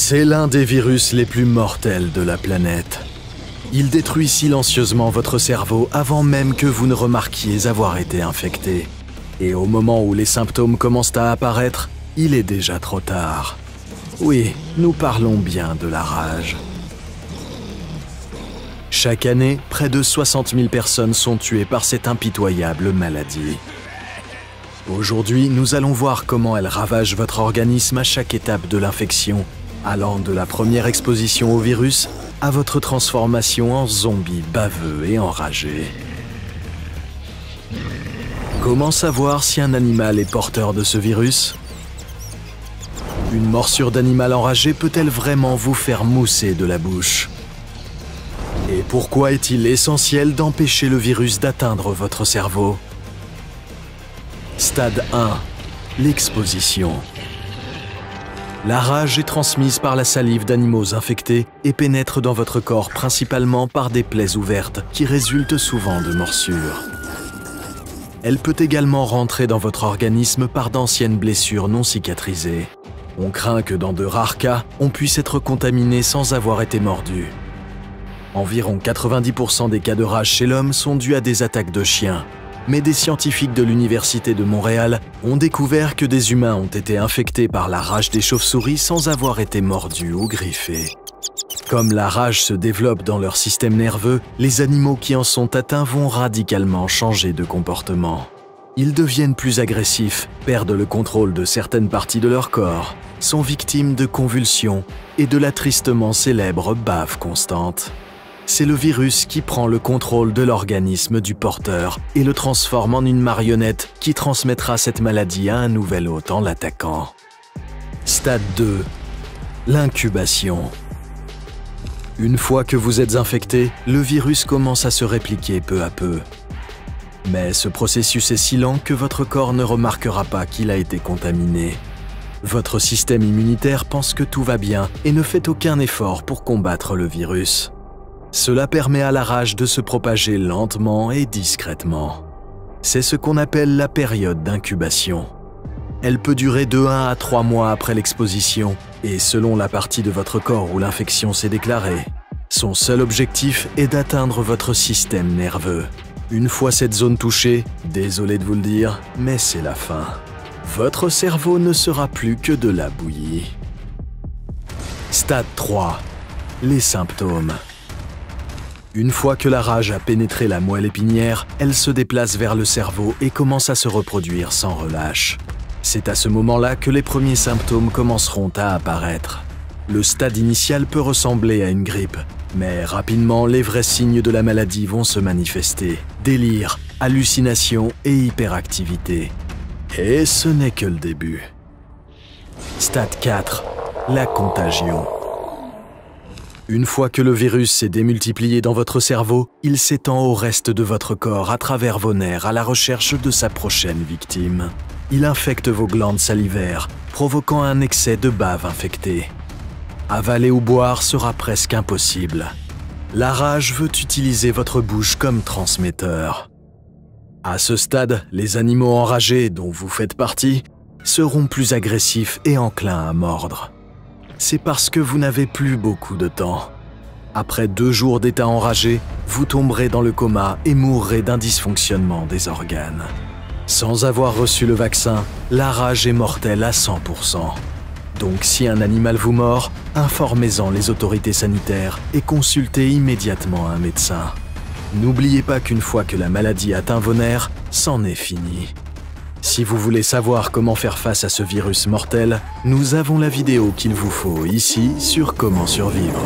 C'est l'un des virus les plus mortels de la planète. Il détruit silencieusement votre cerveau avant même que vous ne remarquiez avoir été infecté. Et au moment où les symptômes commencent à apparaître, il est déjà trop tard. Oui, nous parlons bien de la rage. Chaque année, près de 60 000 personnes sont tuées par cette impitoyable maladie. Aujourd'hui, nous allons voir comment elle ravage votre organisme à chaque étape de l'infection, allant de la première exposition au virus à votre transformation en zombie baveux et enragé. Comment savoir si un animal est porteur de ce virus? Une morsure d'animal enragé peut-elle vraiment vous faire mousser de la bouche? Et pourquoi est-il essentiel d'empêcher le virus d'atteindre votre cerveau? Stade 1. L'exposition. La rage est transmise par la salive d'animaux infectés et pénètre dans votre corps principalement par des plaies ouvertes qui résultent souvent de morsures. Elle peut également rentrer dans votre organisme par d'anciennes blessures non cicatrisées. On craint que dans de rares cas, on puisse être contaminé sans avoir été mordu. Environ 90% des cas de rage chez l'homme sont dus à des attaques de chiens. Mais des scientifiques de l'Université de Montréal ont découvert que des humains ont été infectés par la rage des chauves-souris sans avoir été mordus ou griffés. Comme la rage se développe dans leur système nerveux, les animaux qui en sont atteints vont radicalement changer de comportement. Ils deviennent plus agressifs, perdent le contrôle de certaines parties de leur corps, sont victimes de convulsions et de la tristement célèbre bave constante. C'est le virus qui prend le contrôle de l'organisme du porteur et le transforme en une marionnette qui transmettra cette maladie à un nouvel hôte en l'attaquant. Stade 2. L'incubation. Une fois que vous êtes infecté, le virus commence à se répliquer peu à peu. Mais ce processus est si lent que votre corps ne remarquera pas qu'il a été contaminé. Votre système immunitaire pense que tout va bien et ne fait aucun effort pour combattre le virus. Cela permet à la rage de se propager lentement et discrètement. C'est ce qu'on appelle la période d'incubation. Elle peut durer de 1 à 3 mois après l'exposition et selon la partie de votre corps où l'infection s'est déclarée. Son seul objectif est d'atteindre votre système nerveux. Une fois cette zone touchée, désolé de vous le dire, mais c'est la fin. Votre cerveau ne sera plus que de la bouillie. Stade 3. Les symptômes. Une fois que la rage a pénétré la moelle épinière, elle se déplace vers le cerveau et commence à se reproduire sans relâche. C'est à ce moment-là que les premiers symptômes commenceront à apparaître. Le stade initial peut ressembler à une grippe, mais rapidement les vrais signes de la maladie vont se manifester. Délire, hallucination et hyperactivité. Et ce n'est que le début. Stade 4. La contagion. Une fois que le virus s'est démultiplié dans votre cerveau, il s'étend au reste de votre corps à travers vos nerfs à la recherche de sa prochaine victime. Il infecte vos glandes salivaires, provoquant un excès de bave infectée. Avaler ou boire sera presque impossible. La rage veut utiliser votre bouche comme transmetteur. À ce stade, les animaux enragés, dont vous faites partie, seront plus agressifs et enclins à mordre. C'est parce que vous n'avez plus beaucoup de temps. Après 2 jours d'état enragé, vous tomberez dans le coma et mourrez d'un dysfonctionnement des organes. Sans avoir reçu le vaccin, la rage est mortelle à 100%. Donc si un animal vous mord, informez-en les autorités sanitaires et consultez immédiatement un médecin. N'oubliez pas qu'une fois que la maladie atteint vos nerfs, c'en est fini. Si vous voulez savoir comment faire face à ce virus mortel, nous avons la vidéo qu'il vous faut ici sur Comment survivre.